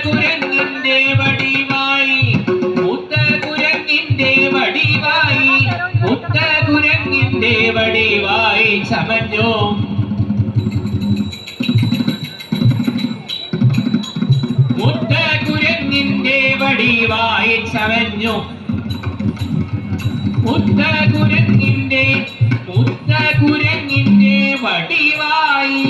കുരങ്ങിന്റെ വടിവായി കുരങ്ങിന്റെ വടിവായി കുരങ്ങിന്റെ വടിവായി ചമഞ്ഞു കുരങ്ങിന്റെ വടിവായി ചമഞ്ഞു കുരങ്ങിന്റെ വടിവായി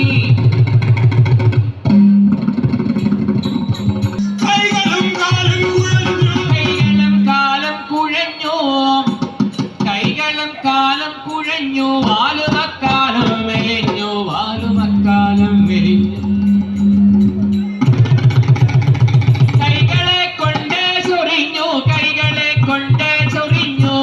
കൈകളും കാലം കുഴഞ്ഞു വാലുമക്കാലം മെലിഞ്ഞു കൈകളെ കൊണ്ട് ചൊറിഞ്ഞു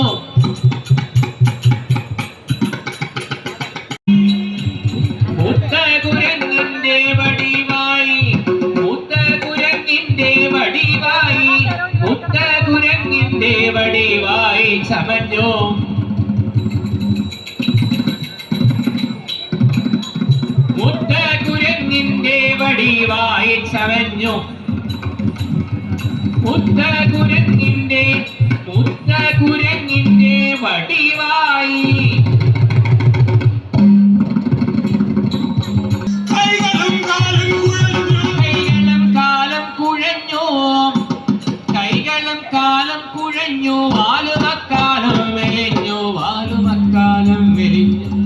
കുരങ്ങിന്റെ വടിവായി കുരങ്ങിന്റെ വടിവായി ചമഞ്ഞു കുരങ്ങിന്റെ വടിവായി ചമഞ്ഞു കുരങ്ങിന്റെ വടിവായി കൈകളും കാലം കുഴഞ്ഞു വാലുമക്കാലം മെലിഞ്ഞു